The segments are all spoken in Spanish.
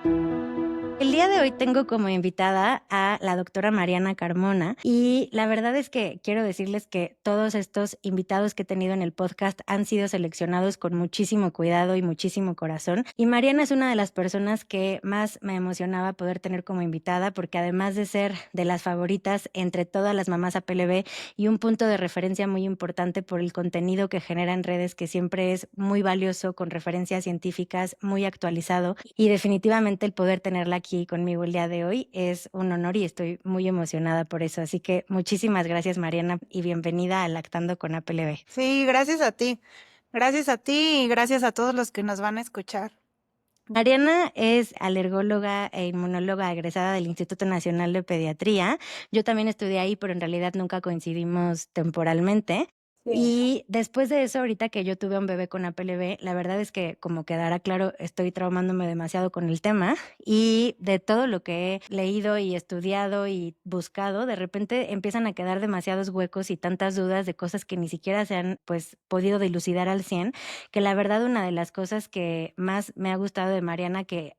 El día de hoy tengo como invitada a la doctora Mariana Carmona y la verdad es que quiero decirles que todos estos invitados que he tenido en el podcast han sido seleccionados con muchísimo cuidado y muchísimo corazón. Y Mariana es una de las personas que más me emocionaba poder tener como invitada porque además de ser de las favoritas entre todas las mamás APLB y un punto de referencia muy importante por el contenido que genera en redes que siempre es muy valioso, con referencias científicas, muy actualizado y definitivamente el poder tenerla aquí conmigo el día de hoy es un honor y estoy muy emocionada por eso. Así que muchísimas gracias, Mariana, y bienvenida a Lactando con APLB. Sí, gracias a ti. Gracias a ti y gracias a todos los que nos van a escuchar. Mariana es alergóloga e inmunóloga egresada del Instituto Nacional de Pediatría. Yo también estudié ahí, pero en realidad nunca coincidimos temporalmente. Sí. Y después de eso, ahorita que yo tuve un bebé con APLB, la verdad es que, como quedará claro, estoy traumándome demasiado con el tema y de todo lo que he leído y estudiado y buscado, de repente empiezan a quedar demasiados huecos y tantas dudas de cosas que ni siquiera se han pues podido dilucidar al 100, que la verdad una de las cosas que más me ha gustado de Mariana, que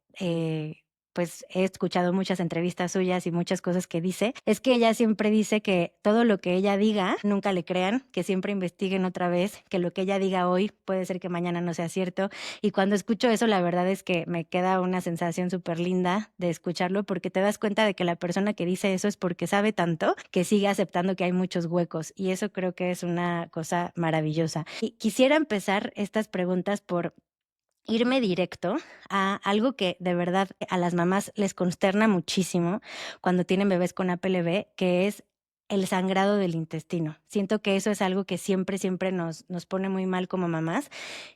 pues he escuchado muchas entrevistas suyas y muchas cosas que dice, es que ella siempre dice que todo lo que ella diga, nunca le crean, que siempre investiguen otra vez, que lo que ella diga hoy puede ser que mañana no sea cierto. Y cuando escucho eso, la verdad es que me queda una sensación súper linda de escucharlo porque te das cuenta de que la persona que dice eso es porque sabe tanto que sigue aceptando que hay muchos huecos. Y eso creo que es una cosa maravillosa. Y quisiera empezar estas preguntas por irme directo a algo que de verdad a las mamás les consterna muchísimo cuando tienen bebés con APLB, que es el sangrado del intestino. Siento que eso es algo que siempre nos pone muy mal como mamás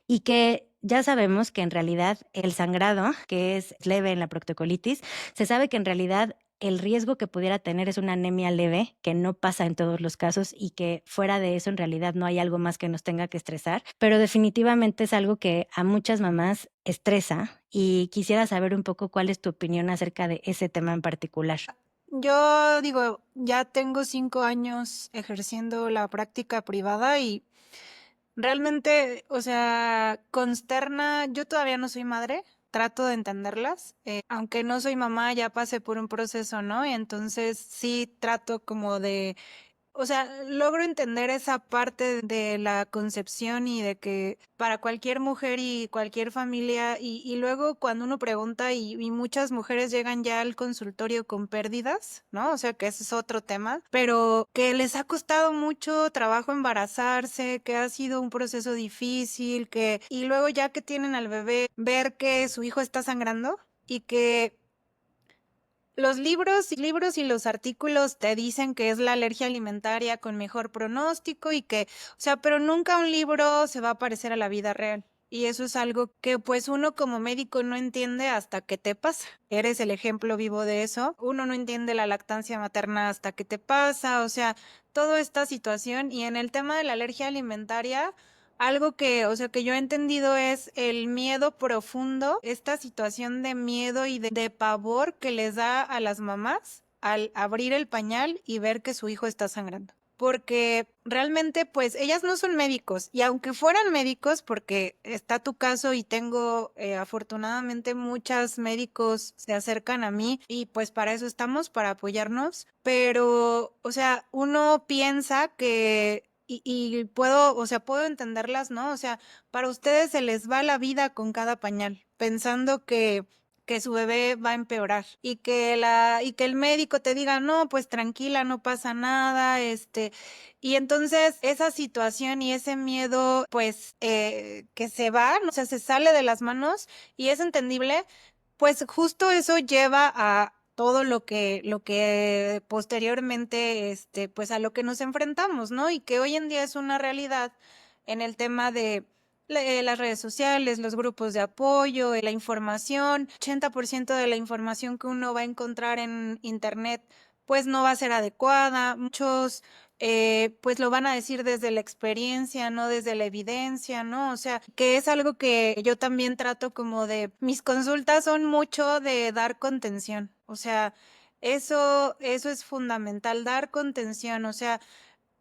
y que ya sabemos que en realidad el sangrado, que es leve en la proctocolitis, se sabe que en realidad el riesgo que pudiera tener es una anemia leve, que no pasa en todos los casos y que fuera de eso en realidad no hay algo más que nos tenga que estresar, pero definitivamente es algo que a muchas mamás estresa y quisiera saber un poco cuál es tu opinión acerca de ese tema en particular. Yo digo, ya tengo 5 años ejerciendo la práctica privada y realmente, o sea, consterna. Yo todavía no soy madre, trato de entenderlas. Aunque no soy mamá, ya pasé por un proceso, ¿no? Y entonces sí trato como de. O sea, logro entender esa parte de la concepción y de que para cualquier mujer y cualquier familia, y luego cuando uno pregunta y muchas mujeres llegan ya al consultorio con pérdidas, ¿no? O sea, que ese es otro tema, pero que les ha costado mucho trabajo embarazarse, que ha sido un proceso difícil, y luego ya que tienen al bebé, ver que su hijo está sangrando y que los libros y los artículos te dicen que es la alergia alimentaria con mejor pronóstico y que, o sea, pero nunca un libro se va a parecer a la vida real. Y eso es algo que pues uno como médico no entiende hasta que te pasa. Eres el ejemplo vivo de eso. Uno no entiende la lactancia materna hasta que te pasa, o sea, toda esta situación. Y en el tema de la alergia alimentaria, algo que, o sea, que yo he entendido es el miedo profundo, esta situación de miedo y de pavor que les da a las mamás al abrir el pañal y ver que su hijo está sangrando. Porque realmente, pues, ellas no son médicos y aunque fueran médicos, porque está tu caso y tengo, afortunadamente, muchas médicos se acercan a mí y pues para eso estamos, para apoyarnos, pero, o sea, uno piensa que y puedo, o sea, puedo entenderlas, ¿no? O sea, para ustedes se les va la vida con cada pañal, pensando que su bebé va a empeorar y que el médico te diga, no, pues tranquila, no pasa nada, y entonces esa situación y ese miedo, pues, que se va, ¿no? O sea, se sale de las manos y es entendible, pues justo eso lleva a todo lo que posteriormente, pues a lo que nos enfrentamos, ¿no? Y que hoy en día es una realidad en el tema de las redes sociales, los grupos de apoyo, la información. 80% de la información que uno va a encontrar en internet, pues no va a ser adecuada. Muchos, pues lo van a decir desde la experiencia, no desde la evidencia, ¿no? O sea, que es algo que yo también trato como de, mis consultas son mucho de dar contención, o sea, eso es fundamental, dar contención, o sea,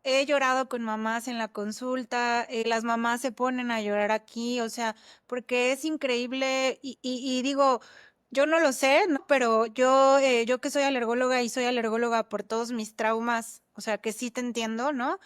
he llorado con mamás en la consulta, las mamás se ponen a llorar aquí, o sea, porque es increíble y digo, Yo no lo sé, ¿no? Pero yo que soy alergóloga y soy alergóloga por todos mis traumas, o sea, que sí te entiendo, ¿no?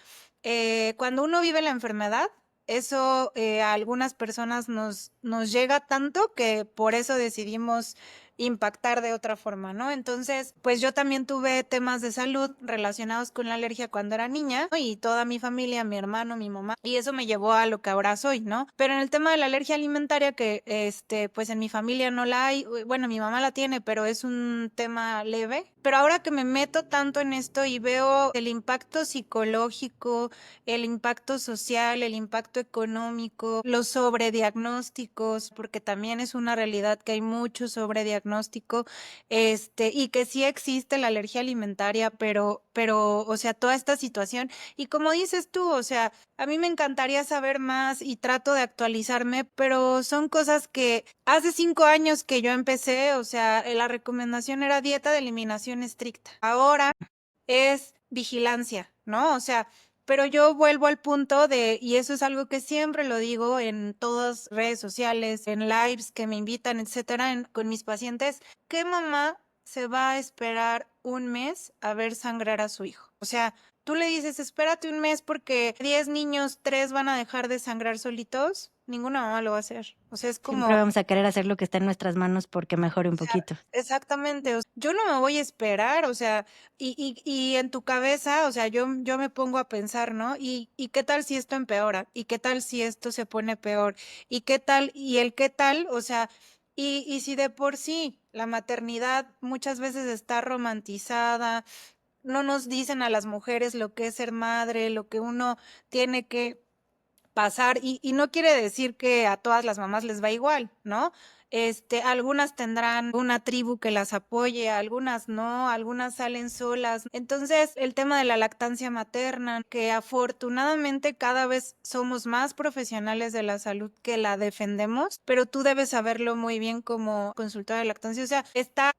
Cuando uno vive la enfermedad, eso a algunas personas nos llega tanto que por eso decidimos impactar de otra forma, ¿no? Entonces, pues yo también tuve temas de salud relacionados con la alergia cuando era niña, ¿no? Y toda mi familia, mi hermano, mi mamá, y eso me llevó a lo que ahora soy, ¿no? Pero en el tema de la alergia alimentaria, que pues en mi familia no la hay, bueno, mi mamá la tiene, pero es un tema leve. Pero ahora que me meto tanto en esto y veo el impacto psicológico, el impacto social, el impacto económico, los sobrediagnósticos, porque también es una realidad que hay mucho sobrediagnóstico, y que sí existe la alergia alimentaria, pero, o sea, toda esta situación. Y como dices tú, o sea, a mí me encantaría saber más y trato de actualizarme, pero son cosas que hace 5 años que yo empecé, o sea, la recomendación era dieta de eliminación estricta. Ahora es vigilancia, ¿no? O sea, pero yo vuelvo al punto de, y eso es algo que siempre lo digo en todas redes sociales, en lives que me invitan, etcétera, con mis pacientes, ¿qué mamá se va a esperar un mes a ver sangrar a su hijo? O sea, tú le dices, espérate un mes porque 10 niños, 3 van a dejar de sangrar solitos. Ninguna mamá lo va a hacer. O sea, es Siempre como, vamos a querer hacer lo que está en nuestras manos porque mejore un poquito. exactamente, yo no me voy a esperar, o sea, y en tu cabeza, o sea, yo me pongo a pensar, ¿no? ¿Y qué tal si esto empeora? ¿Y qué tal si esto se pone peor? ¿Y qué tal? ¿Y el qué tal? O sea, y si de por sí la maternidad muchas veces está romantizada, no nos dicen a las mujeres lo que es ser madre, lo que uno tiene que pasar, y no quiere decir que a todas las mamás les va igual, ¿no? Algunas tendrán una tribu que las apoye, algunas no, algunas salen solas. Entonces, el tema de la lactancia materna, que afortunadamente cada vez somos más profesionales de la salud que la defendemos, pero tú debes saberlo muy bien como consultora de lactancia. O sea,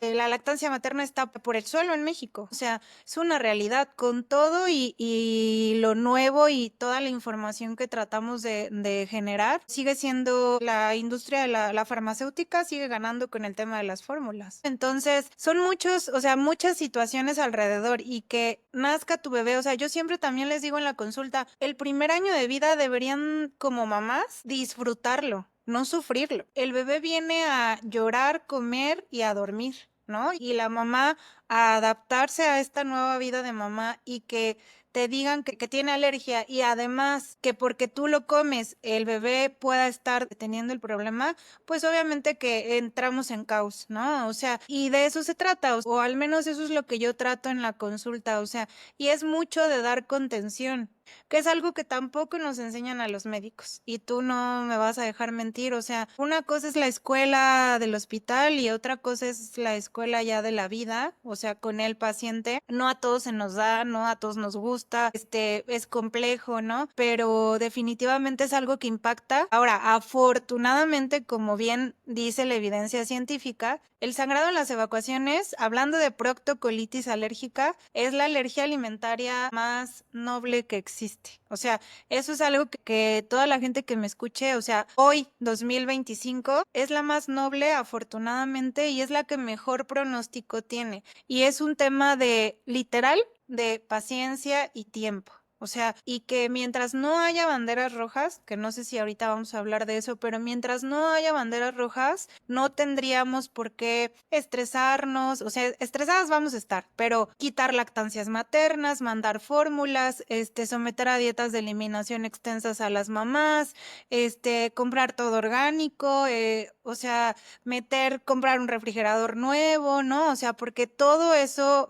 la lactancia materna está por el suelo en México. O sea, es una realidad con todo y lo nuevo y toda la información que tratamos de generar. Sigue siendo la industria de la farmacéutica, sigue ganando con el tema de las fórmulas. Entonces, son muchos, o sea, muchas situaciones alrededor y que nazca tu bebé. O sea, yo siempre también les digo en la consulta, el primer año de vida deberían como mamás disfrutarlo, no sufrirlo. El bebé viene a llorar, comer y a dormir, ¿no? Y la mamá a adaptarse a esta nueva vida de mamá y que te digan que tiene alergia y además que porque tú lo comes el bebé pueda estar teniendo el problema, pues obviamente que entramos en caos, ¿no? O sea, y de eso se trata, o al menos eso es lo que yo trato en la consulta, o sea, y es mucho de dar contención, que es algo que tampoco nos enseñan a los médicos. Y tú no me vas a dejar mentir, o sea, una cosa es la escuela del hospital y otra cosa es la escuela ya de la vida, o sea, con el paciente. No a todos se nos da, no a todos nos gusta, es complejo, ¿no? Pero definitivamente es algo que impacta. Ahora, afortunadamente, como bien dice la evidencia científica, el sangrado en las evacuaciones, hablando de proctocolitis alérgica, es la alergia alimentaria más noble que existe. O sea, eso es algo que toda la gente que me escuche, o sea, hoy, 2025, es la más noble, afortunadamente, y es la que mejor pronóstico tiene. Y es un tema de, literal, de paciencia y tiempo. O sea, y que mientras no haya banderas rojas, que no sé si ahorita vamos a hablar de eso, pero mientras no haya banderas rojas, no tendríamos por qué estresarnos, o sea, estresadas vamos a estar, pero quitar lactancias maternas, mandar fórmulas, someter a dietas de eliminación extensas a las mamás, comprar todo orgánico, o sea, comprar un refrigerador nuevo, ¿no? O sea, porque todo eso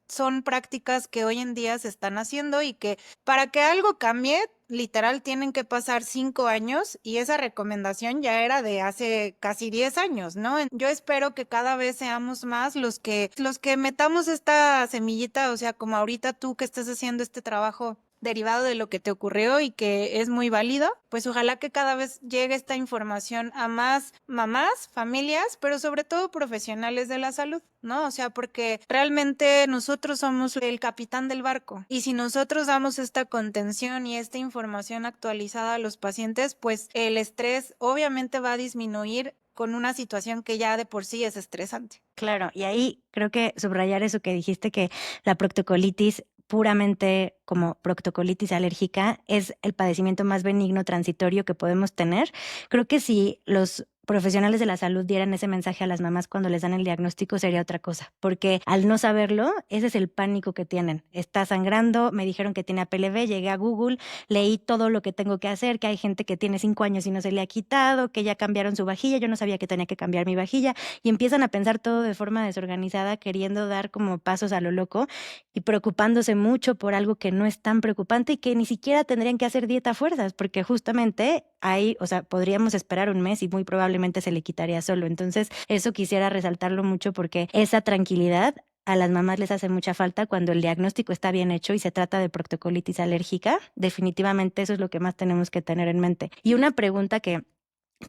son prácticas que hoy en día se están haciendo y que para que algo cambie, literal, tienen que pasar 5 años y esa recomendación ya era de hace casi 10 años, ¿no? Yo espero que cada vez seamos más los que metamos esta semillita, o sea, como ahorita tú que estás haciendo este trabajo derivado de lo que te ocurrió y que es muy válido, pues ojalá que cada vez llegue esta información a más mamás, familias, pero sobre todo profesionales de la salud, ¿no? O sea, porque realmente nosotros somos el capitán del barco y si nosotros damos esta contención y esta información actualizada a los pacientes, pues el estrés obviamente va a disminuir con una situación que ya de por sí es estresante. Claro, y ahí creo que subrayar eso que dijiste, que la proctocolitis puramente como proctocolitis alérgica es el padecimiento más benigno transitorio que podemos tener. Creo que si los profesionales de la salud dieran ese mensaje a las mamás cuando les dan el diagnóstico sería otra cosa, porque al no saberlo, ese es el pánico que tienen. Está sangrando, me dijeron que tiene APLB, llegué a Google, leí todo lo que tengo que hacer, que hay gente que tiene 5 años y no se le ha quitado, que ya cambiaron su vajilla, yo no sabía que tenía que cambiar mi vajilla, y empiezan a pensar todo de forma desorganizada, queriendo dar como pasos a lo loco y preocupándose mucho por algo que no es tan preocupante y que ni siquiera tendrían que hacer dieta a fuerzas, porque justamente ahí, o sea, podríamos esperar un mes y muy probablemente se le quitaría solo. Entonces, eso quisiera resaltarlo mucho porque esa tranquilidad a las mamás les hace mucha falta cuando el diagnóstico está bien hecho y se trata de proctocolitis alérgica. Definitivamente eso es lo que más tenemos que tener en mente. Y una pregunta que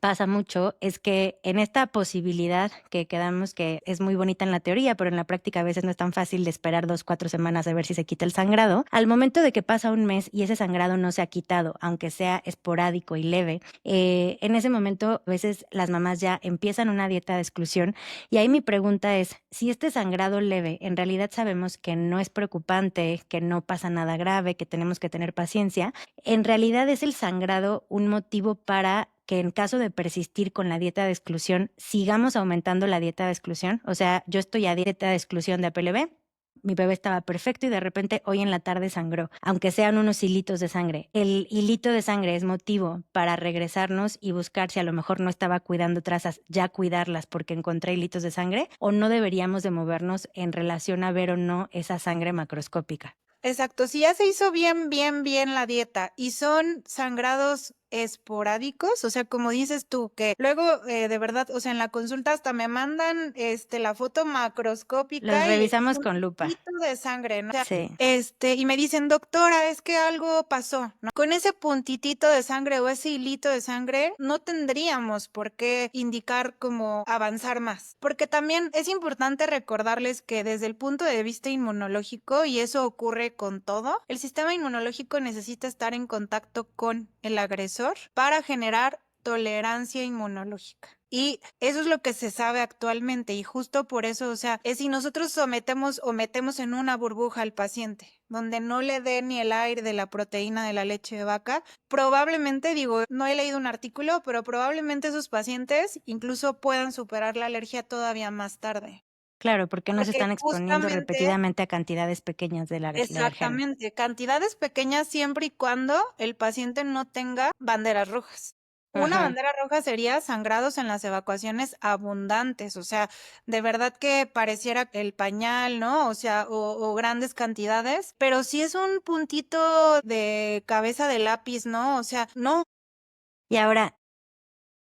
pasa mucho es que en esta posibilidad que quedamos que es muy bonita en la teoría, pero en la práctica a veces no es tan fácil de esperar 2, 4 semanas a ver si se quita el sangrado. Al momento de que pasa un mes y ese sangrado no se ha quitado, aunque sea esporádico y leve, en ese momento a veces las mamás ya empiezan una dieta de exclusión y ahí mi pregunta es, si este sangrado leve en realidad sabemos que no es preocupante, que no pasa nada grave, que tenemos que tener paciencia, ¿en realidad es el sangrado un motivo para que en caso de persistir con la dieta de exclusión, sigamos aumentando la dieta de exclusión? O sea, yo estoy a dieta de exclusión de APLB, mi bebé estaba perfecto y de repente hoy en la tarde sangró, aunque sean unos hilitos de sangre. ¿El hilito de sangre es motivo para regresarnos y buscar si a lo mejor no estaba cuidando trazas, ya cuidarlas porque encontré hilitos de sangre? ¿O no deberíamos de movernos en relación a ver o no esa sangre macroscópica? Exacto, si ya se hizo bien, bien, bien la dieta y son sangrados esporádicos, o sea, como dices tú, que luego, de verdad, o sea, en la consulta hasta me mandan, la foto Los macroscópica y es revisamos un con lupa. hilito de sangre, ¿no? O sea, Sí. y me dicen: "Doctora, es que algo pasó", ¿no? Con ese puntitito de sangre o ese hilito de sangre, no tendríamos por qué indicar como avanzar más, porque también es importante recordarles que desde el punto de vista inmunológico, y eso ocurre con todo, el sistema inmunológico necesita estar en contacto con el agresor para generar tolerancia inmunológica. Y eso es lo que se sabe actualmente y justo por eso, o sea, es si nosotros sometemos o metemos en una burbuja al paciente, donde no le dé ni el aire de la proteína de la leche de vaca, probablemente, digo, no he leído un artículo, pero probablemente esos pacientes incluso puedan superar la alergia todavía más tarde. Claro, porque no se Porque están exponiendo justamente repetidamente a cantidades pequeñas del alergeno. exactamente, cantidades pequeñas siempre y cuando el paciente no tenga banderas rojas. Una Ujú. bandera roja sería sangrados en las evacuaciones abundantes, o sea, de verdad que pareciera el pañal, ¿no? O sea, o grandes cantidades, pero si es un puntito de cabeza de lápiz, ¿no? O sea, no. Y ahora,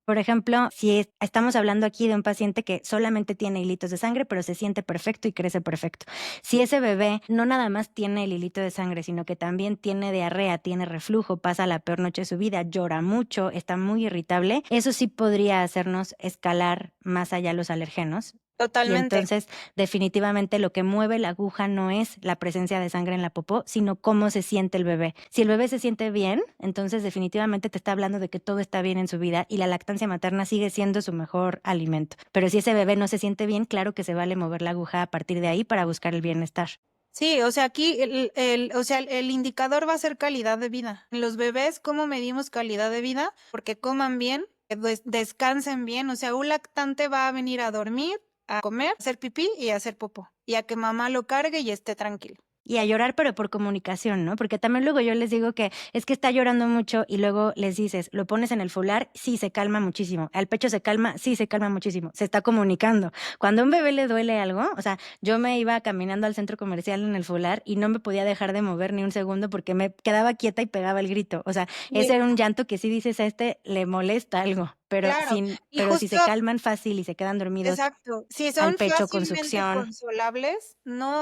por ejemplo, si estamos hablando aquí de un paciente que solamente tiene hilitos de sangre, pero se siente perfecto y crece perfecto. Si ese bebé no nada más tiene el hilito de sangre, sino que también tiene diarrea, tiene reflujo, pasa la peor noche de su vida, llora mucho, está muy irritable, eso sí podría hacernos escalar más allá los alergenos. Y Totalmente. entonces, definitivamente lo que mueve la aguja no es la presencia de sangre en la popó, sino cómo se siente el bebé. Si el bebé se siente bien, entonces definitivamente te está hablando de que todo está bien en su vida y la lactancia materna sigue siendo su mejor alimento. Pero si ese bebé no se siente bien, claro que se vale mover la aguja a partir de ahí para buscar el bienestar. Sí, o sea, aquí el indicador va a ser calidad de vida. En los bebés, ¿cómo medimos calidad de vida? Porque coman bien, que descansen bien, o sea, un lactante va a venir a dormir, a comer, a hacer pipí y a hacer popó, y a que mamá lo cargue y esté tranquilo. Y a llorar, pero por comunicación, ¿no? Porque también luego yo les digo que es que está llorando mucho y luego les dices, ¿lo pones en el fular? Sí, se calma muchísimo. ¿Al pecho se calma? Sí, se calma muchísimo. Se está comunicando. Cuando a un bebé le duele algo, o sea, yo me iba caminando al centro comercial en el fular y no me podía dejar de mover ni un segundo porque me quedaba quieta y pegaba el grito. O sea, ese Sí, era un llanto que sí dices, a este le molesta algo, claro, y pero si justo se calman fácil y se quedan dormidos exacto, si al son pecho con fácilmente succión, consolables,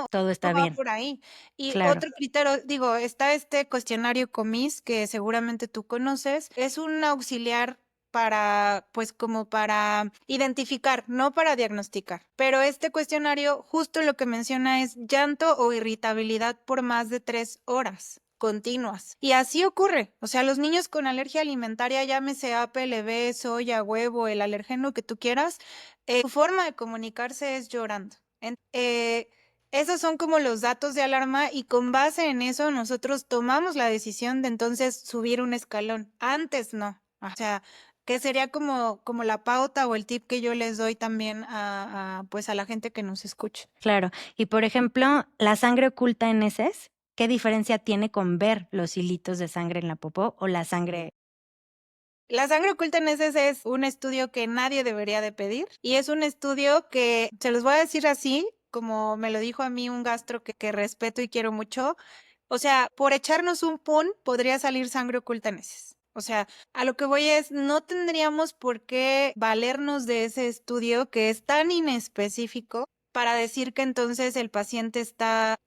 todo no está va bien. por ahí. Y Claro. otro criterio, digo, está este cuestionario COMIS, que seguramente tú conoces, es un auxiliar para, pues, como para identificar, no para diagnosticar. Pero este cuestionario, justo lo que menciona es llanto o irritabilidad por más de 3 horas. continuas. Y así ocurre. O sea, los niños con alergia alimentaria, llámese APLB, soya, huevo, el alergeno que tú quieras, su forma de comunicarse es llorando. Esos son como los datos de alarma y con base en eso nosotros tomamos la decisión de entonces subir un escalón. Antes no. O sea, que sería como la pauta o el tip que yo les doy también pues a la gente que nos escucha. Claro. Y, por ejemplo, la sangre oculta en heces, ¿qué diferencia tiene con ver los hilitos de sangre en la popó o la sangre? La sangre oculta en heces es un estudio que nadie debería de pedir y es un estudio que, se los voy a decir así, como me lo dijo a mí un gastro que respeto y quiero mucho, o sea, por echarnos un pun podría salir sangre oculta en heces. O sea, a lo que voy es, no tendríamos por qué valernos de ese estudio que es tan inespecífico para decir que entonces el paciente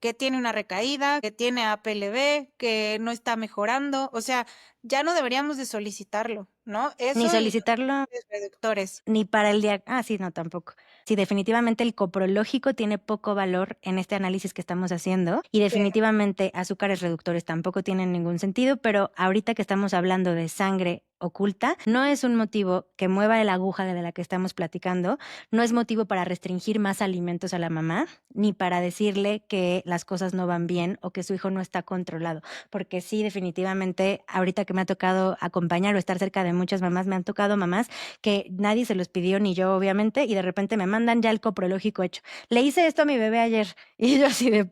que tiene una recaída, que tiene APLB, que no está mejorando. O sea, ya no deberíamos de solicitarlo, ¿no? Ni Eso y los solicitarlo reductores. ni para el sí, no, tampoco. Sí, definitivamente el coprológico tiene poco valor en este análisis que estamos haciendo y Sí, definitivamente azúcares reductores tampoco tienen ningún sentido, pero ahorita que estamos hablando de sangre oculta, no es un motivo que mueva la aguja de la que estamos platicando, no es motivo para restringir más alimentos a la mamá, ni para decirle que las cosas no van bien o que su hijo no está controlado, porque sí, definitivamente, ahorita que me ha tocado acompañar o estar cerca de muchas mamás, me han tocado mamás que nadie se los pidió, ni yo obviamente, y de repente me mandan ya el coprológico hecho. Le hice esto a mi bebé ayer y yo así de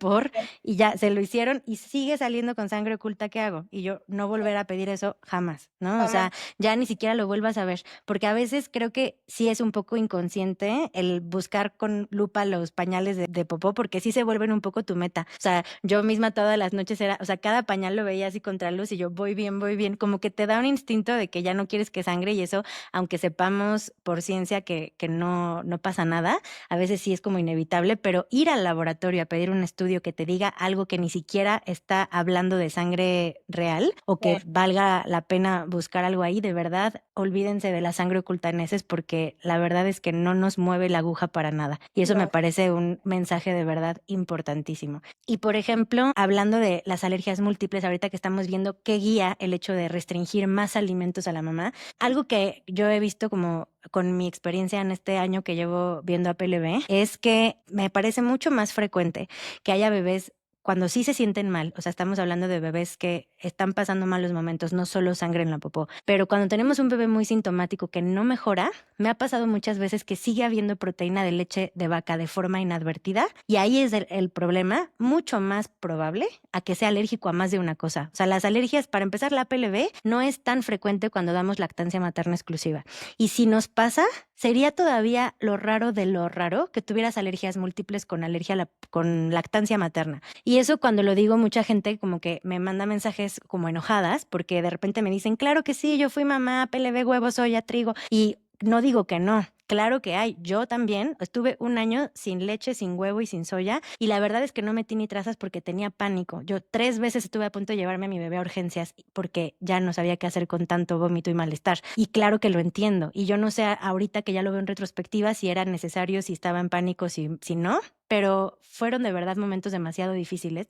y ya se lo hicieron y sigue saliendo con sangre oculta, ¿qué hago? Y yo no volver a pedir eso jamás, ¿no? O sea, jamás. ya ni siquiera lo vuelvas a ver, porque a veces creo que sí es un poco inconsciente el buscar con lupa los pañales de popó, porque sí se vuelven un poco tu meta. O sea, yo misma todas las noches o sea, cada pañal lo veía así contra luz y yo voy bien, como que te da un instinto de que ya no quieres que sangre y eso, aunque sepamos por ciencia que no pasa nada, a veces sí es como inevitable, pero ir al laboratorio a pedir un estudio que te diga algo que ni siquiera está hablando de sangre real o que Sí, valga la pena buscar algo ahí, de verdad, olvídense de la sangre oculta en heces porque la verdad es que no nos mueve la aguja para nada. Y eso me no. parece un mensaje de verdad importantísimo. Y, por ejemplo, hablando de las alergias múltiples, ahorita que estamos viendo qué guía el hecho de restringir más alimentos a la mamá, algo que yo he visto como con mi experiencia en este año que llevo viendo a PLB es que me parece mucho más frecuente que haya bebés cuando sí se sienten mal, o sea, estamos hablando de bebés que están pasando malos momentos, no solo sangre en la popó, pero cuando tenemos un bebé muy sintomático que no mejora, me ha pasado muchas veces que sigue habiendo proteína de leche de vaca de forma inadvertida y ahí es el problema mucho más probable a que sea alérgico a más de una cosa. O sea, las alergias, para empezar, la PLB no es tan frecuente cuando damos lactancia materna exclusiva. Y si nos pasa, sería todavía lo raro de lo raro que tuvieras alergias múltiples con con lactancia materna. Y eso cuando lo digo, mucha gente como que me manda mensajes como enojadas porque de repente me dicen, claro que sí, yo fui mamá, PLB, huevo, soya, trigo. Y no digo que no. Claro que hay. Yo también estuve un año sin leche, sin huevo y sin soya y la verdad es que no metí ni trazas porque tenía pánico. Yo 3 veces estuve a punto de llevarme a mi bebé a urgencias porque ya no sabía qué hacer con tanto vómito y malestar. Y claro que lo entiendo. Y yo no sé ahorita que ya lo veo en retrospectiva si era necesario, si estaba en pánico, si no, pero fueron de verdad momentos demasiado difíciles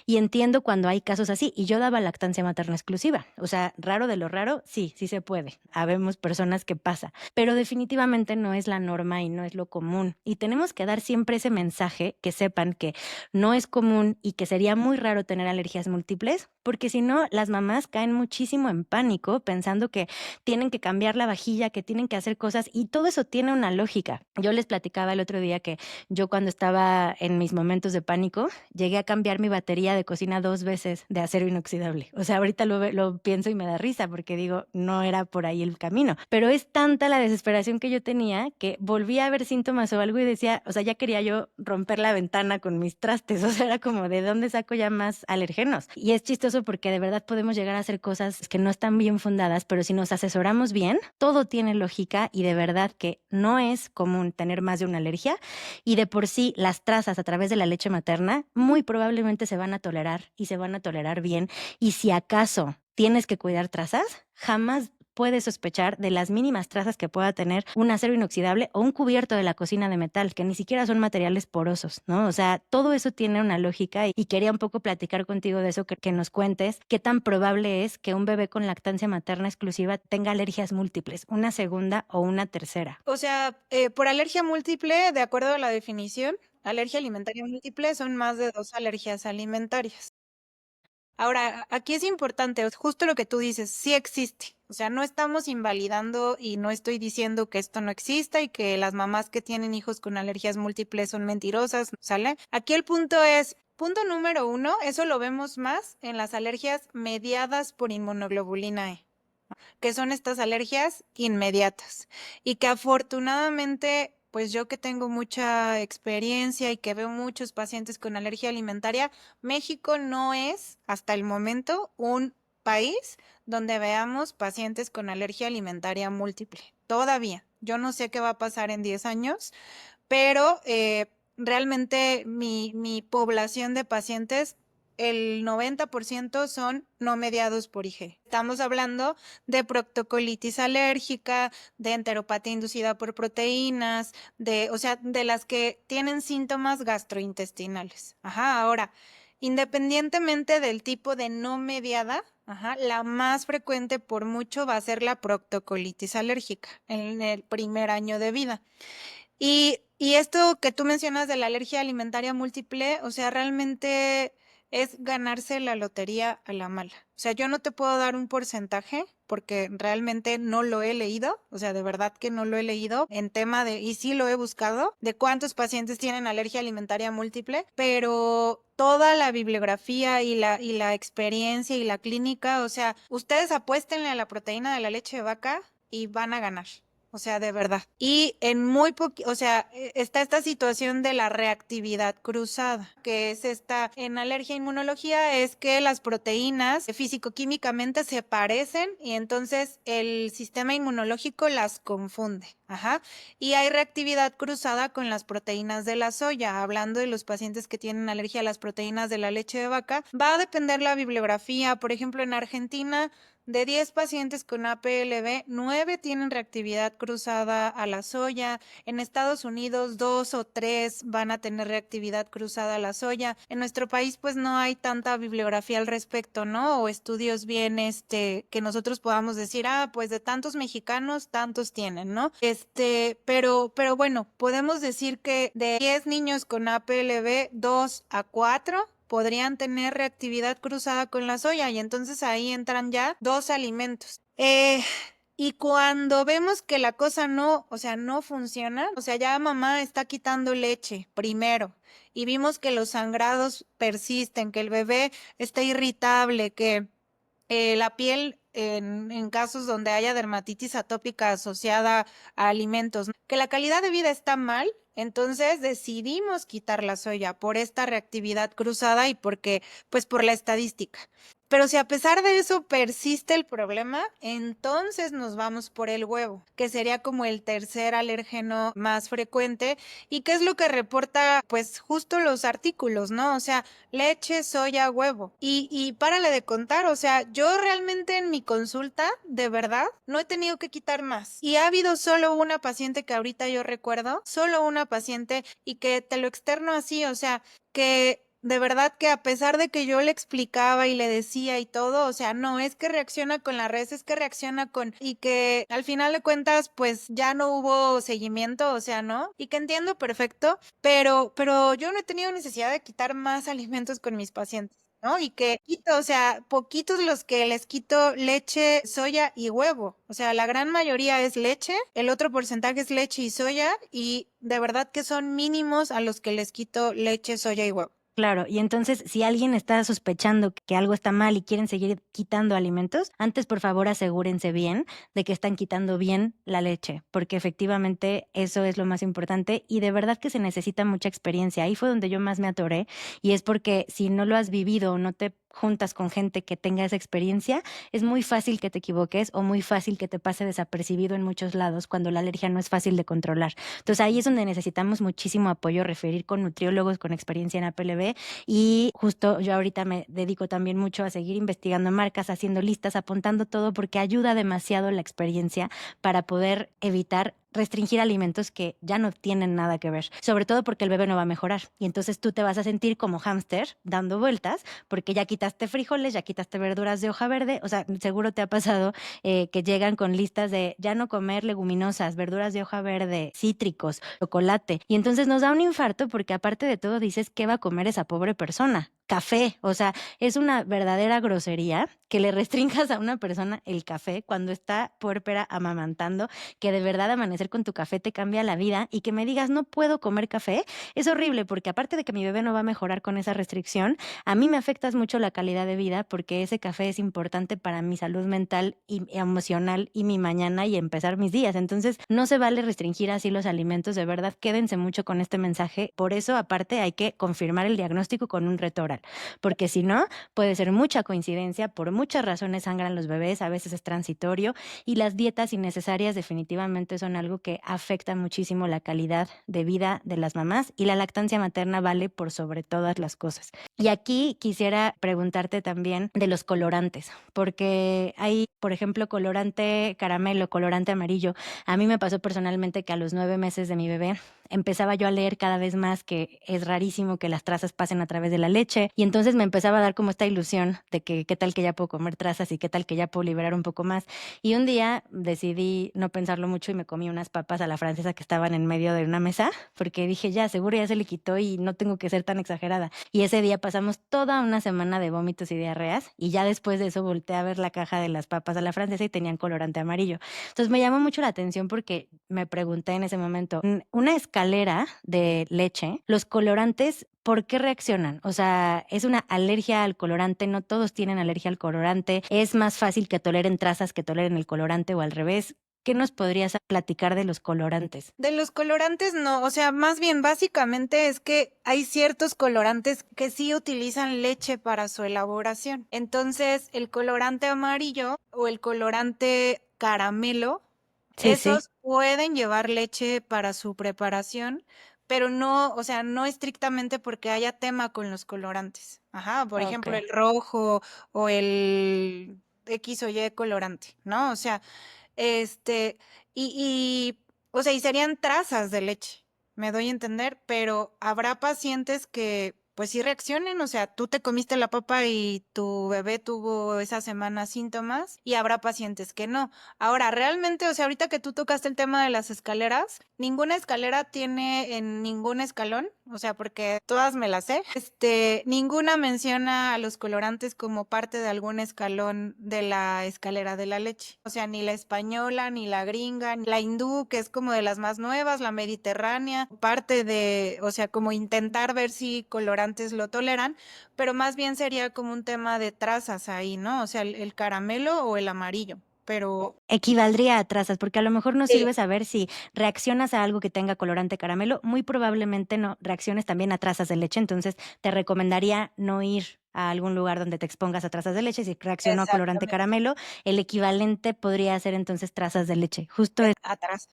y entiendo cuando hay casos así. Y yo daba lactancia materna exclusiva. O sea, raro de lo raro, sí, sí se puede. Habemos personas que pasa, pero definitivamente no es la norma y no es lo común. Y tenemos que dar siempre ese mensaje que sepan que no es común y que sería muy raro tener alergias múltiples, porque si no, las mamás caen muchísimo en pánico pensando que tienen que cambiar la vajilla, que tienen que hacer cosas y todo eso tiene una lógica. Yo les platicaba el otro día que yo cuando estaba en mis momentos de pánico, llegué a cambiar mi batería de cocina 2 veces de acero inoxidable. O sea, ahorita lo pienso y me da risa porque digo, no era por ahí el camino. Pero es tanta la desesperación que yo tenía que volví a ver síntomas o algo y decía, o sea, ya quería yo romper la ventana con mis trastes. O sea, era como, ¿de dónde saco ya más alergenos? Y es chistoso porque de verdad podemos llegar a hacer cosas que no están bien fundadas, pero si nos asesoramos bien, todo tiene lógica y de verdad que no es común tener más de una alergia y de por sí las trazas a través de la leche materna muy probablemente se van a tolerar y se van a tolerar bien. Y si acaso tienes que cuidar trazas, jamás puedes sospechar de las mínimas trazas que pueda tener un acero inoxidable o un cubierto de la cocina de metal, que ni siquiera son materiales porosos, ¿no? O sea, todo eso tiene una lógica y quería un poco platicar contigo de eso, que nos cuentes qué tan probable es que un bebé con lactancia materna exclusiva tenga alergias múltiples, una segunda o una tercera. O sea, por alergia múltiple, de acuerdo a la definición, alergia alimentaria múltiple son más de 2 alergias alimentarias. Ahora, aquí es importante, justo lo que tú dices, sí existe. O sea, no estamos invalidando y no estoy diciendo que esto no exista y que las mamás que tienen hijos con alergias múltiples son mentirosas, ¿sale? Aquí el punto es, punto número 1, eso lo vemos más en las alergias mediadas por inmunoglobulina E, que son estas alergias inmediatas y que afortunadamente, pues yo que tengo mucha experiencia y que veo muchos pacientes con alergia alimentaria, México no es hasta el momento un país donde veamos pacientes con alergia alimentaria múltiple. Todavía. Yo no sé qué va a pasar en 10 años, pero realmente mi población de pacientes, el 90% son no mediados por IgE. Estamos hablando de proctocolitis alérgica, de enteropatía inducida por proteínas, o sea, de las que tienen síntomas gastrointestinales. Ahora, independientemente del tipo de no mediada, la más frecuente por mucho va a ser la proctocolitis alérgica en el primer año de vida. Y esto que tú mencionas de la alergia alimentaria múltiple, o sea, realmente es ganarse la lotería a la mala. O sea, yo no te puedo dar un porcentaje porque realmente no lo he leído, o sea, de verdad que no lo he leído en tema de, y sí lo he buscado, de cuántos pacientes tienen alergia alimentaria múltiple, pero toda la bibliografía y la experiencia y la clínica, o sea, ustedes apuéstenle a la proteína de la leche de vaca y van a ganar. O sea, de verdad. Y en muy o sea, está esta situación de la reactividad cruzada, que es esta, en alergia e inmunología, es que las proteínas físico-químicamente se parecen y entonces el sistema inmunológico las confunde. Y hay reactividad cruzada con las proteínas de la soya. Hablando de los pacientes que tienen alergia a las proteínas de la leche de vaca, va a depender la bibliografía. Por ejemplo, en Argentina, de 10 pacientes con APLB, 9 tienen reactividad cruzada a la soya. En Estados Unidos, 2 o 3 van a tener reactividad cruzada a la soya. En nuestro país, pues no hay tanta bibliografía al respecto, ¿no? O estudios bien, que nosotros podamos decir, pues de tantos mexicanos, tantos tienen, ¿no? Pero bueno, podemos decir que de 10 niños con APLB, 2 a 4 podrían tener reactividad cruzada con la soya y entonces ahí entran ya 2 alimentos. Y cuando vemos que la cosa no, o sea, no funciona, o sea, ya mamá está quitando leche primero y vimos que los sangrados persisten, que el bebé está irritable, que la piel en casos donde haya dermatitis atópica asociada a alimentos, que la calidad de vida está mal, entonces decidimos quitar la soya por esta reactividad cruzada y porque, pues por la estadística. Pero si a pesar de eso persiste el problema, entonces nos vamos por el huevo, que sería como el tercer alérgeno más frecuente y que es lo que reporta pues justo los artículos, ¿no? O sea, leche, soya, huevo. Y párale de contar, o sea, yo realmente en mi consulta, de verdad, no he tenido que quitar más. Y ha habido solo una paciente que ahorita yo recuerdo, solo una paciente y que te lo externo así, o sea, que de verdad que a pesar de que yo le explicaba y le decía y todo, o sea, no, es que reacciona con la red, es que reacciona con, y que al final de cuentas, pues ya no hubo seguimiento, o sea, ¿no? Y que entiendo perfecto, pero yo no he tenido necesidad de quitar más alimentos con mis pacientes, ¿no? Y que quito, o sea, poquitos los que les quito leche, soya y huevo. O sea, la gran mayoría es leche, el otro porcentaje es leche y soya, y de verdad que son mínimos a los que les quito leche, soya y huevo. Claro, y entonces, si alguien está sospechando que algo está mal y quieren seguir quitando alimentos, antes, por favor, asegúrense bien de que están quitando bien la leche, porque efectivamente eso es lo más importante y de verdad que se necesita mucha experiencia. Ahí fue donde yo más me atoré y es porque si no lo has vivido o no te juntas con gente que tenga esa experiencia, es muy fácil que te equivoques o muy fácil que te pase desapercibido en muchos lados cuando la alergia no es fácil de controlar. Entonces ahí es donde necesitamos muchísimo apoyo, referir con nutriólogos con experiencia en APLB y justo yo ahorita me dedico también mucho a seguir investigando marcas, haciendo listas, apuntando todo porque ayuda demasiado la experiencia para poder evitar restringir alimentos que ya no tienen nada que ver, sobre todo porque el bebé no va a mejorar y entonces tú te vas a sentir como hámster dando vueltas porque ya quitaste frijoles, ya quitaste verduras de hoja verde, o sea, seguro te ha pasado que llegan con listas de ya no comer leguminosas, verduras de hoja verde, cítricos, chocolate y entonces nos da un infarto porque aparte de todo dices, ¿qué va a comer esa pobre persona? Café, o sea, es una verdadera grosería que le restringas a una persona el café cuando está puérpera amamantando, que de verdad amanecer con tu café te cambia la vida y que me digas no puedo comer café, es horrible porque aparte de que mi bebé no va a mejorar con esa restricción, a mí me afectas mucho la calidad de vida porque ese café es importante para mi salud mental y emocional y mi mañana y empezar mis días. Entonces, no se vale restringir así los alimentos, de verdad, quédense mucho con este mensaje. Por eso, aparte, hay que confirmar el diagnóstico con un reto oral, porque si no, puede ser mucha coincidencia, por muchas razones sangran los bebés, a veces es transitorio y las dietas innecesarias definitivamente son algo que afecta muchísimo la calidad de vida de las mamás y la lactancia materna vale por sobre todas las cosas. Y aquí quisiera preguntarte también de los colorantes, porque hay, por ejemplo, colorante caramelo, colorante amarillo. A mí me pasó personalmente que a los 9 meses de mi bebé empezaba yo a leer cada vez más que es rarísimo que las trazas pasen a través de la leche y entonces me empezaba a dar como esta ilusión de que qué tal que ya puedo comer trazas y qué tal que ya puedo liberar un poco más. Y un día decidí no pensarlo mucho y me comí unas papas a la francesa que estaban en medio de una mesa porque dije ya, seguro ya se le quitó y no tengo que ser tan exagerada. Y ese día pasamos toda una semana de vómitos y diarreas y ya después de eso volteé a ver la caja de las papas a la francesa y tenían colorante amarillo. Entonces me llamó mucho la atención porque me pregunté en ese momento, en una escalera de leche, los colorantes, ¿por qué reaccionan? O sea, ¿es una alergia al colorante? No todos tienen alergia al colorante. ¿Es más fácil que toleren trazas que toleren el colorante o al revés? ¿Qué nos podrías platicar de los colorantes? De los colorantes no, o sea, más bien básicamente es que hay ciertos colorantes que sí utilizan leche para su elaboración. Entonces, el colorante amarillo o el colorante caramelo, Sí, sí. esos pueden llevar leche para su preparación, pero no, o sea, no estrictamente porque haya tema con los colorantes. Ajá, por Ok. ejemplo, el rojo o el X o Y colorante, ¿no? O sea, este, y, o sea, y serían trazas de leche, me doy a entender, pero habrá pacientes que pues sí reaccionen, o sea, tú te comiste la papa y tu bebé tuvo esa semana síntomas y habrá pacientes que no. Ahora, realmente, o sea, ahorita que tú tocaste el tema de las escaleras, ninguna escalera tiene en ningún escalón, o sea, porque todas me las sé, ninguna menciona a los colorantes como parte de algún escalón de la escalera de la leche. O sea, ni la española, ni la gringa, ni la hindú, que es como de las más nuevas, la mediterránea, parte de, o sea, como intentar ver si colorantes lo toleran, pero más bien sería como un tema de trazas ahí, ¿no? O sea, el caramelo o el amarillo, pero Equivaldría a trazas, porque a lo mejor no sí. sirve saber si reaccionas a algo que tenga colorante caramelo, muy probablemente no reacciones también a trazas de leche, entonces te recomendaría no ir a algún lugar donde te expongas a trazas de leche. Si reaccionó a colorante Exactamente, caramelo, el equivalente podría ser entonces trazas de leche. Justo atrás.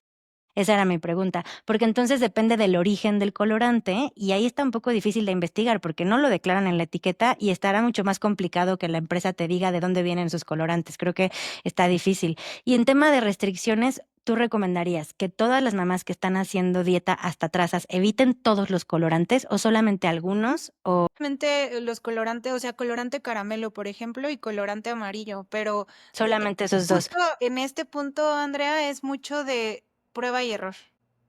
esa era mi pregunta, porque entonces depende del origen del colorante y ahí está un poco difícil de investigar porque no lo declaran en la etiqueta y estará mucho más complicado que la empresa te diga de dónde vienen sus colorantes. Creo que está difícil. Y en tema de restricciones, ¿tú recomendarías que todas las mamás que están haciendo dieta hasta trazas eviten todos los colorantes o solamente algunos? O Realmente los colorantes, o sea, colorante caramelo, por ejemplo, y colorante amarillo, pero solamente esos dos. justo en este punto, Andrea, es mucho de prueba y error.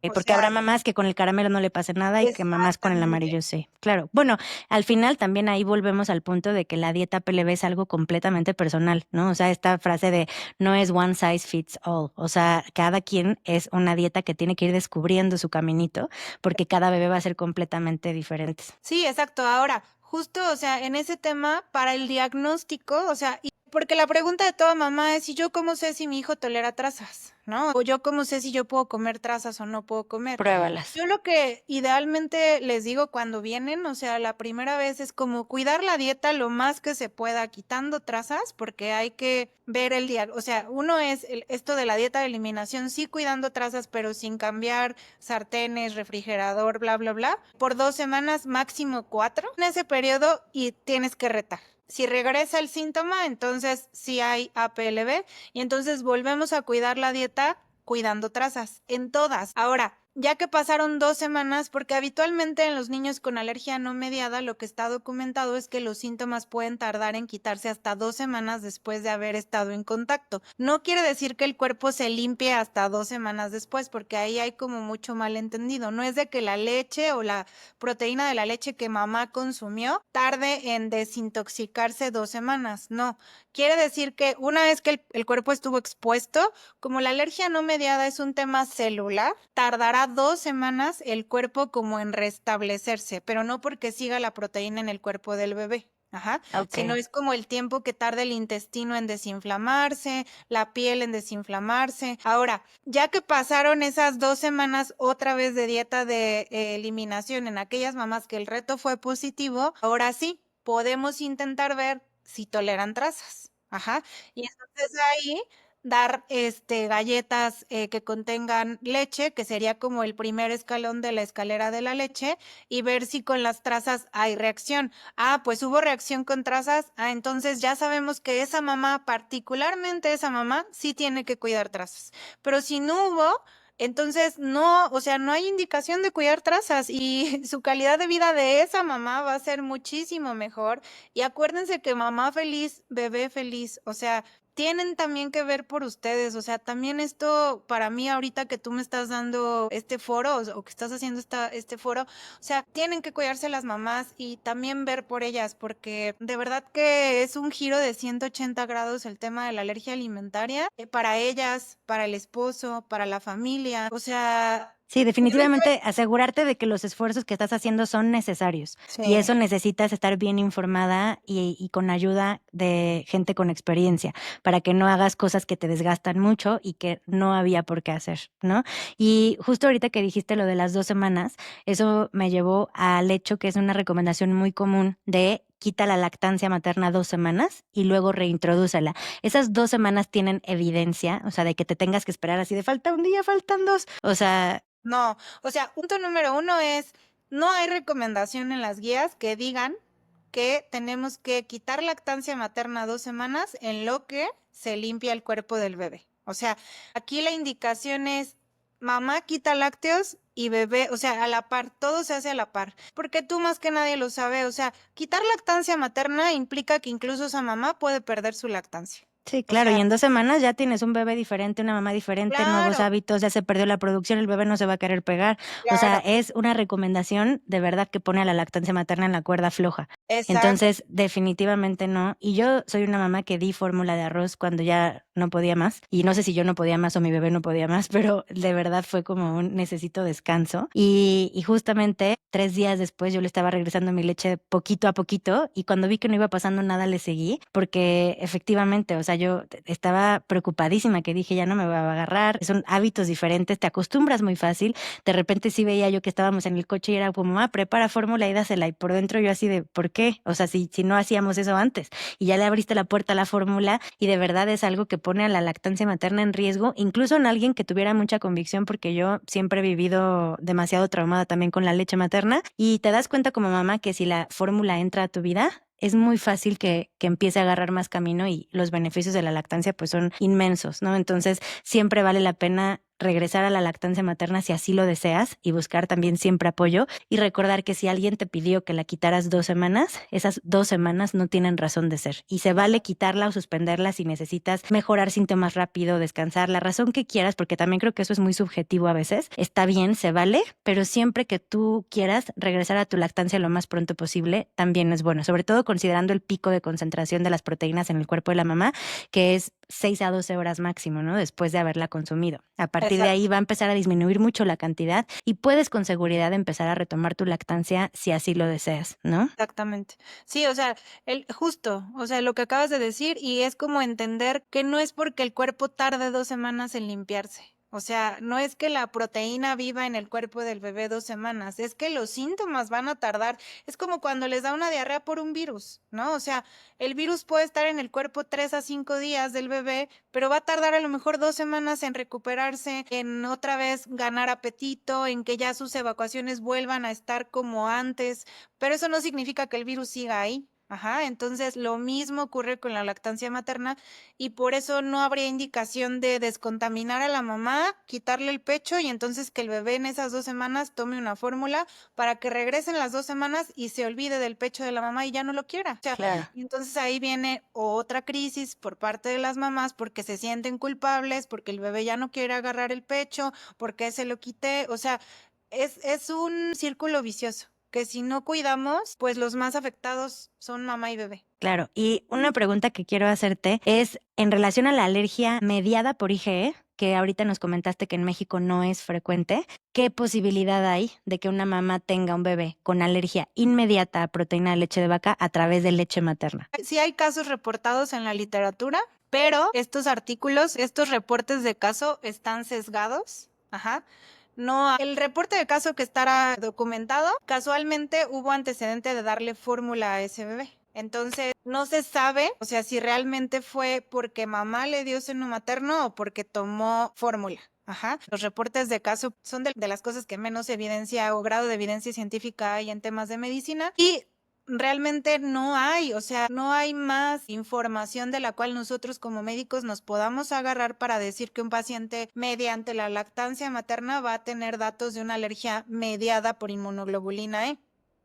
O Porque habrá sea, mamás que con el caramelo no le pase nada y que mamás con el exactamente. amarillo sí. Claro. Bueno, al final también ahí volvemos al punto de que la dieta PLB es algo completamente personal, ¿no? O sea, esta frase de no es one size fits all. O sea, cada quien es una dieta que tiene que ir descubriendo su caminito, porque cada bebé va a ser completamente diferente. Sí, exacto. Ahora, justo, o sea, en ese tema, para el diagnóstico, o sea, y Porque la pregunta de toda mamá es: ¿y yo cómo sé si mi hijo tolera trazas?, ¿no? O yo cómo sé si yo puedo comer trazas o no puedo comer. Pruébalas. Yo lo que idealmente les digo cuando vienen, o sea, la primera vez es como cuidar la dieta lo más que se pueda, quitando trazas, porque hay que ver el día, o sea, uno es esto de la dieta de eliminación, sí cuidando trazas, pero sin cambiar sartenes, refrigerador, bla, bla, bla, por 2 semanas, máximo 4 en ese periodo y tienes que retar. Si regresa el síntoma, entonces sí hay APLB y entonces volvemos a cuidar la dieta cuidando trazas, en todas. Ahora, ya que pasaron 2 semanas, porque habitualmente en los niños con alergia no mediada, lo que está documentado es que los síntomas pueden tardar en quitarse hasta 2 semanas después de haber estado en contacto. No quiere decir que el cuerpo se limpie hasta 2 semanas después, porque ahí hay como mucho malentendido. No es de que la leche o la proteína de la leche que mamá consumió tarde en desintoxicarse 2 semanas, no. Quiere decir que una vez que el cuerpo estuvo expuesto, como la alergia no mediada es un tema celular, tardará 2 semanas el cuerpo como en restablecerse, pero no porque siga la proteína en el cuerpo del bebé. Ajá, sino Okey. es como el tiempo que tarda el intestino en desinflamarse, la piel en desinflamarse. Ahora, ya que pasaron esas 2 semanas otra vez de dieta de eliminación en aquellas mamás que el reto fue positivo, ahora sí, podemos intentar ver si toleran trazas. Ajá, y entonces ahí dar, galletas, que contengan leche, que sería como el primer escalón de la escalera de la leche, y ver si con las trazas hay reacción. Ah, pues hubo reacción con trazas, entonces ya sabemos que esa mamá, particularmente esa mamá, sí tiene que cuidar trazas. Pero si no hubo, entonces no, o sea, no hay indicación de cuidar trazas y su calidad de vida de esa mamá va a ser muchísimo mejor. Y acuérdense que mamá feliz, bebé feliz, o sea, tienen también que ver por ustedes, o sea, también esto para mí ahorita que tú me estás dando este foro, o que estás haciendo este foro, o sea, tienen que cuidarse las mamás y también ver por ellas, porque de verdad que es un giro de 180 grados el tema de la alergia alimentaria, para ellas, para el esposo, para la familia, o sea, Sí, yo les doy definitivamente asegurarte de que los esfuerzos que estás haciendo son necesarios, y sí. eso necesitas estar bien informada y con ayuda de gente con experiencia, para que no hagas cosas que te desgastan mucho y que no había por qué hacer, ¿no? Y justo ahorita que dijiste lo de las 2 semanas, eso me llevó al hecho que es una recomendación muy común de quita la lactancia materna 2 semanas y luego reintrodúcela. Esas 2 semanas tienen evidencia, o sea, de que te tengas que esperar así de falta un día, faltan 2, o sea, No, o sea, punto número 1 es, no hay recomendación en las guías que digan que tenemos que quitar lactancia materna 2 semanas en lo que se limpia el cuerpo del bebé. O sea, aquí la indicación es mamá quita lácteos y bebé, o sea, a la par, todo se hace a la par, porque tú más que nadie lo sabe, o sea, quitar lactancia materna implica que incluso esa mamá puede perder su lactancia. sí, O claro, y sea, en 2 semanas ya tienes un bebé diferente, una mamá diferente, nuevos claro, hábitos, ya se perdió la producción, el bebé no se va a querer pegar. O sea, claro, es una recomendación de verdad que pone a la lactancia materna en la cuerda floja. exacto, Entonces, definitivamente no. Y yo soy una mamá que di fórmula de arroz cuando ya no podía más, y no sé si yo no podía más o mi bebé no podía más, pero de verdad fue como un necesito descanso. Y justamente 3 días después yo le estaba regresando mi leche poquito a poquito, y cuando vi que no iba pasando nada le seguí, porque efectivamente, o sea, yo estaba preocupadísima, que dije: "Ya no me va a agarrar". Son hábitos diferentes, te acostumbras muy fácil. De repente sí veía yo que estábamos en el coche y era como: prepara fórmula y dásela", y por dentro yo así de: "¿Por qué?". O sea, si no hacíamos eso antes, y ya le abriste la puerta a la fórmula, y de verdad es algo que pone a la lactancia materna en riesgo, incluso en alguien que tuviera mucha convicción, porque yo siempre he vivido demasiado traumada también con la leche materna, y te das cuenta como mamá que si la fórmula entra a tu vida, es muy fácil que empiece a agarrar más camino y los beneficios de la lactancia, pues, son inmensos, ¿no? Entonces, siempre vale la pena regresar a la lactancia materna si así lo deseas y buscar también siempre apoyo y recordar que si alguien te pidió que la quitaras 2 semanas, esas 2 semanas no tienen razón de ser y se vale quitarla o suspenderla si necesitas mejorar síntomas rápido, descansar, la razón que quieras, porque también creo que eso es muy subjetivo a veces. Está bien, se vale, pero siempre que tú quieras regresar a tu lactancia lo más pronto posible, también es bueno, sobre todo considerando el pico de concentración de las proteínas en el cuerpo de la mamá, que es 6 a 12 horas máximo, ¿no? Después de haberla consumido. A partir partir de ahí va a empezar a disminuir mucho la cantidad y puedes con seguridad empezar a retomar tu lactancia si así lo deseas, ¿no? Exactamente. Sí, o sea, justo, o sea, lo que acabas de decir, y es como entender que no es porque el cuerpo tarde 2 semanas en limpiarse. O sea, no es que la proteína viva en el cuerpo del bebé 2 semanas, es que los síntomas van a tardar. Es como cuando les da una diarrea por un virus, ¿no? O sea, el virus puede estar en el cuerpo 3 a 5 días del bebé, pero va a tardar a lo mejor 2 semanas en recuperarse, en otra vez ganar apetito, en que ya sus evacuaciones vuelvan a estar como antes. Pero eso no significa que el virus siga ahí. Ajá, entonces lo mismo ocurre con la lactancia materna y por eso no habría indicación de descontaminar a la mamá, quitarle el pecho y entonces que el bebé en esas 2 semanas tome una fórmula para que regresen las 2 semanas y se olvide del pecho de la mamá y ya no lo quiera. O sea, Claro. y entonces ahí viene otra crisis por parte de las mamás porque se sienten culpables, porque el bebé ya no quiere agarrar el pecho, porque se lo quité. O sea, es un círculo vicioso que si no cuidamos, pues los más afectados son mamá y bebé. Claro, y una pregunta que quiero hacerte es en relación a la alergia mediada por IgE, que ahorita nos comentaste que en México no es frecuente, ¿qué posibilidad hay de que una mamá tenga un bebé con alergia inmediata a proteína de leche de vaca a través de leche materna? Sí hay casos reportados en la literatura, pero estos artículos, estos reportes de caso están sesgados. Ajá. No, el reporte de caso que estará documentado, casualmente hubo antecedente de darle fórmula a ese bebé. Entonces, no se sabe, o sea, si realmente fue porque mamá le dio seno materno o porque tomó fórmula. Ajá. Los reportes de caso son de las cosas que menos evidencia o grado de evidencia científica hay en temas de medicina y realmente no hay, o sea, no hay más información de la cual nosotros como médicos nos podamos agarrar para decir que un paciente mediante la lactancia materna va a tener datos de una alergia mediada por inmunoglobulina E.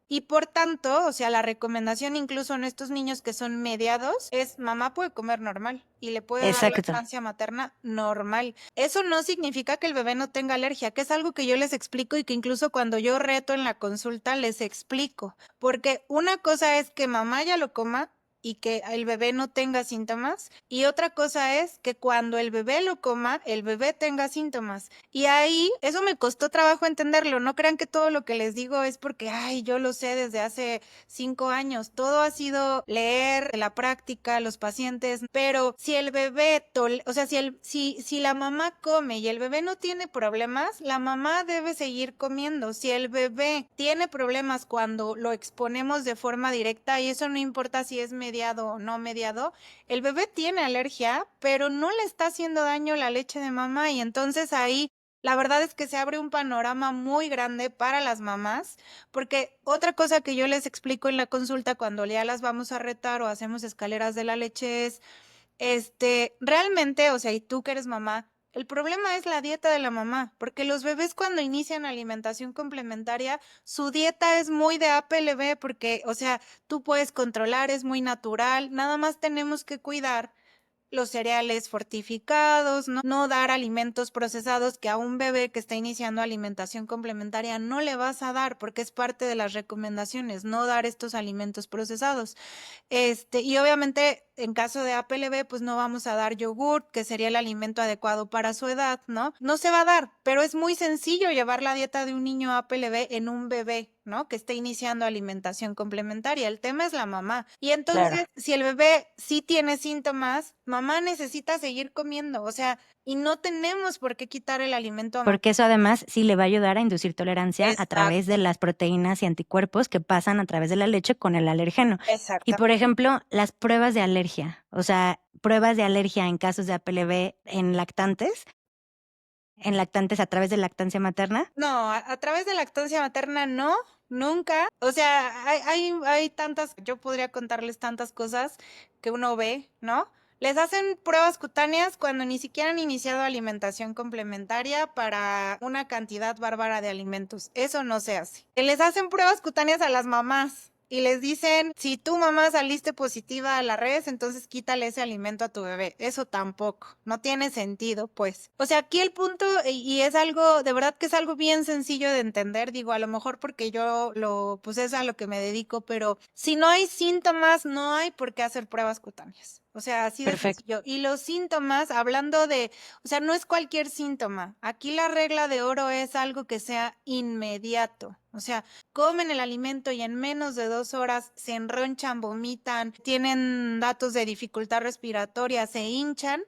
Y por tanto, o sea, la recomendación incluso en estos niños que son mediados es mamá puede comer normal y le puede dar Exacto. lactancia materna normal. Eso no significa que el bebé no tenga alergia, que es algo que yo les explico y que incluso cuando yo reto en la consulta les explico, porque una cosa es que mamá ya lo coma y que el bebé no tenga síntomas. Y otra cosa es que cuando el bebé lo coma, el bebé tenga síntomas. Y ahí, eso me costó trabajo entenderlo. No crean que todo lo que les digo es porque, ay, yo lo sé desde hace 5 años. Todo ha sido leer, la práctica, los pacientes. Pero si el bebé, o sea, si la mamá come y el bebé no tiene problemas, la mamá debe seguir comiendo. Si el bebé tiene problemas cuando lo exponemos de forma directa, y eso no importa si es mediado o no mediado, el bebé tiene alergia, pero no le está haciendo daño la leche de mamá y entonces ahí la verdad es que se abre un panorama muy grande para las mamás, porque otra cosa que yo les explico en la consulta cuando ya las vamos a retar o hacemos escaleras de la leche es, realmente, o sea, y tú que eres mamá, el problema es la dieta de la mamá, porque los bebés cuando inician alimentación complementaria, su dieta es muy de APLB, porque, o sea, tú puedes controlar, es muy natural, nada más tenemos que cuidar los cereales fortificados, no dar alimentos procesados que a un bebé que está iniciando alimentación complementaria no le vas a dar, porque es parte de las recomendaciones, no dar estos alimentos procesados. Y obviamente en caso de APLB, pues no vamos a dar yogurt, que sería el alimento adecuado para su edad, ¿no? No se va a dar, pero es muy sencillo llevar la dieta de un niño APLB en un bebé, ¿no? Que esté iniciando alimentación complementaria. El tema es la mamá. Y entonces, Claro. si el bebé sí tiene síntomas, mamá necesita seguir comiendo, o sea, y no tenemos por qué quitar el alimento a mamá. Porque eso además sí le va a ayudar a inducir tolerancia a través de Exacto, las proteínas y anticuerpos que pasan a través de la leche con el alergeno. Y por exactamente. ejemplo, las pruebas de alergia, o sea, pruebas de alergia en casos de APLB en lactantes a través de lactancia materna. No, a través de lactancia materna no, nunca. O sea, hay tantas, yo podría contarles tantas cosas que uno ve, ¿no? Les hacen pruebas cutáneas cuando ni siquiera han iniciado alimentación complementaria para una cantidad bárbara de alimentos. Eso no se hace. Les hacen pruebas cutáneas a las mamás y les dicen, si tu mamá saliste positiva a la red, entonces quítale ese alimento a tu bebé. Eso tampoco, no tiene sentido, pues. O sea, aquí el punto, y es algo, de verdad que es algo bien sencillo de entender, digo, a lo mejor porque pues es a lo que me dedico, pero si no hay síntomas, no hay por qué hacer pruebas cutáneas. O sea, así de Perfecto. sencillo. Y los síntomas, hablando de, o sea, no es cualquier síntoma. Aquí la regla de oro es algo que sea inmediato. O sea, comen el alimento y en menos de 2 horas se enronchan, vomitan, tienen datos de dificultad respiratoria, se hinchan.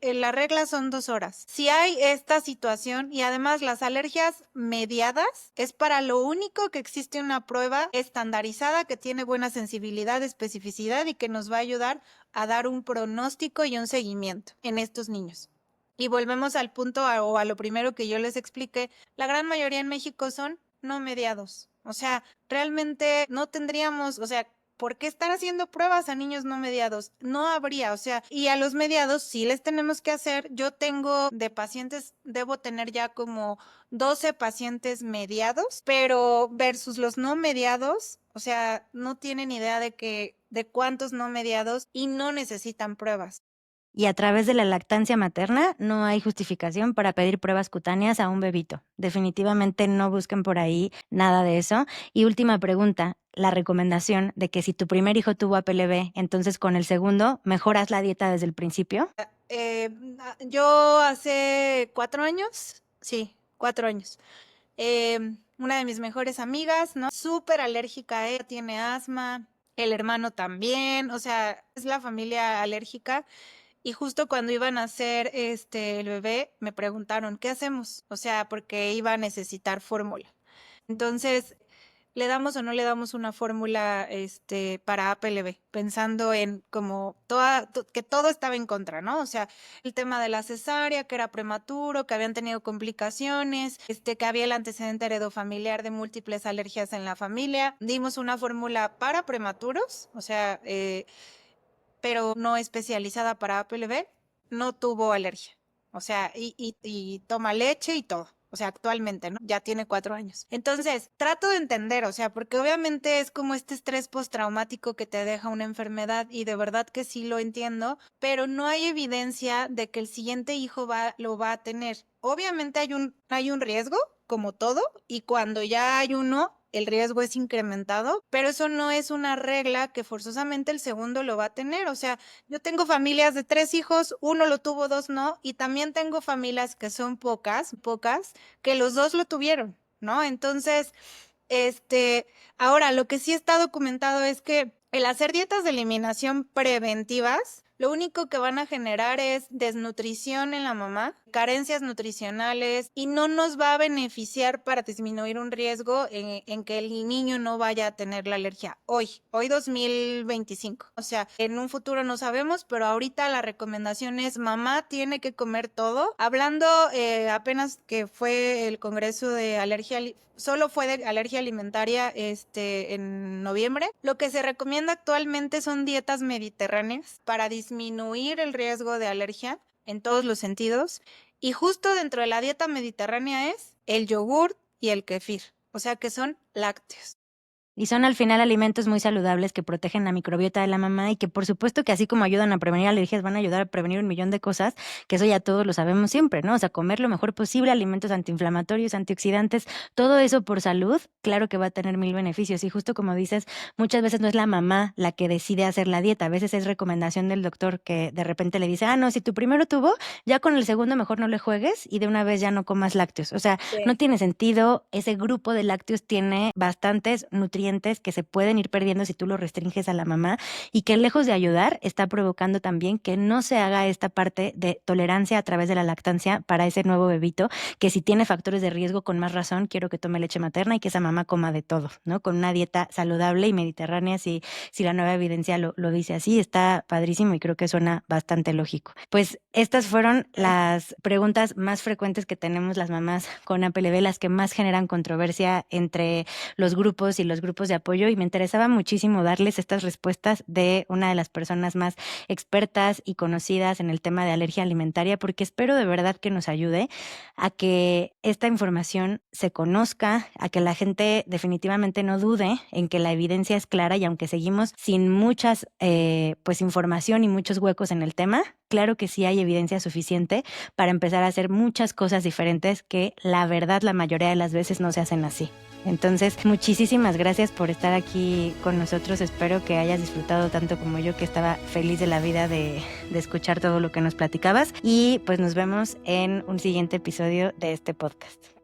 La regla son 2 horas. Si hay esta situación y además las alergias mediadas, es para lo único que existe una prueba estandarizada que tiene buena sensibilidad, especificidad y que nos va a ayudar a dar un pronóstico y un seguimiento en estos niños. Y volvemos al punto o a lo primero que yo les expliqué, la gran mayoría en México son no mediados. O sea, realmente no tendríamos, o sea, ¿por qué estar haciendo pruebas a niños no mediados? No habría, o sea, y a los mediados sí les tenemos que hacer. Yo tengo de pacientes, debo tener ya como 12 pacientes mediados, pero versus los no mediados, o sea, no tienen idea de cuántos no mediados y no necesitan pruebas. Y a través de la lactancia materna no hay justificación para pedir pruebas cutáneas a un bebito. Definitivamente no busquen por ahí nada de eso. Y última pregunta, la recomendación de que si tu primer hijo tuvo APLB, entonces con el segundo, ¿mejoras la dieta desde el principio? Yo hace 4 años, sí, 4 años. Una de mis mejores amigas, ¿no? Súper alérgica a ella, tiene asma, el hermano también, o sea, es la familia alérgica. Y justo cuando iban a hacer el bebé, me preguntaron, ¿qué hacemos? O sea, porque iba a necesitar fórmula. Entonces, ¿le damos o no le damos una fórmula para APLB? Pensando en como que todo estaba en contra, ¿no? O sea, el tema de la cesárea, que era prematuro, que habían tenido complicaciones, que había el antecedente heredofamiliar de múltiples alergias en la familia. Dimos una fórmula para prematuros, o sea, pero no especializada para APLB, no tuvo alergia. O sea, y toma leche y todo. O sea, actualmente, ¿no? Ya tiene 4 años. Entonces, trato de entender, o sea, porque obviamente es como este estrés postraumático que te deja una enfermedad y de verdad que sí lo entiendo, pero no hay evidencia de que el siguiente hijo lo va a tener. Obviamente hay un riesgo, como todo, y cuando ya hay uno, el riesgo es incrementado, pero eso no es una regla que forzosamente el segundo lo va a tener. O sea, yo tengo familias de 3 hijos, uno lo tuvo, dos no, y también tengo familias que son pocas, que los dos lo tuvieron, ¿no? Entonces, ahora lo que sí está documentado es que el hacer dietas de eliminación preventivas, lo único que van a generar es desnutrición en la mamá, carencias nutricionales y no nos va a beneficiar para disminuir un riesgo en que el niño no vaya a tener la alergia hoy 2025. O sea, en un futuro no sabemos, pero ahorita la recomendación es mamá tiene que comer todo. Hablando apenas que fue el congreso de alergia, solo fue de alergia alimentaria en noviembre. Lo que se recomienda actualmente son dietas mediterráneas para disminuir el riesgo de alergia en todos los sentidos. Y justo dentro de la dieta mediterránea es el yogur y el kefir, o sea que son lácteos. Y son al final alimentos muy saludables que protegen la microbiota de la mamá y que por supuesto que así como ayudan a prevenir alergias, van a ayudar a prevenir un millón de cosas, que eso ya todos lo sabemos siempre, ¿no? O sea, comer lo mejor posible, alimentos antiinflamatorios, antioxidantes, todo eso por salud, claro que va a tener mil beneficios. Y justo como dices, muchas veces no es la mamá la que decide hacer la dieta, a veces es recomendación del doctor que de repente le dice, no, si tu primero tuvo, ya con el segundo mejor no le juegues y de una vez ya no comas lácteos. O sea, no tiene sentido, ese grupo de lácteos tiene bastantes nutrientes que se pueden ir perdiendo si tú lo restringes a la mamá y que lejos de ayudar está provocando también que no se haga esta parte de tolerancia a través de la lactancia para ese nuevo bebito, que si tiene factores de riesgo con más razón quiero que tome leche materna y que esa mamá coma de todo, ¿no? Con una dieta saludable y mediterránea, si la nueva evidencia lo dice así, está padrísimo y creo que suena bastante lógico. Pues estas fueron las preguntas más frecuentes que tenemos las mamás con APLB, las que más generan controversia entre los grupos y los grupos de apoyo, y me interesaba muchísimo darles estas respuestas de una de las personas más expertas y conocidas en el tema de alergia alimentaria, porque espero de verdad que nos ayude a que esta información se conozca, a que la gente definitivamente no dude en que la evidencia es clara y aunque seguimos sin muchas pues información y muchos huecos en el tema, claro que sí hay evidencia suficiente para empezar a hacer muchas cosas diferentes que la verdad la mayoría de las veces no se hacen así. Entonces, muchísimas gracias por estar aquí con nosotros. Espero que hayas disfrutado tanto como yo, que estaba feliz de la vida de escuchar todo lo que nos platicabas. Y pues nos vemos en un siguiente episodio de este podcast.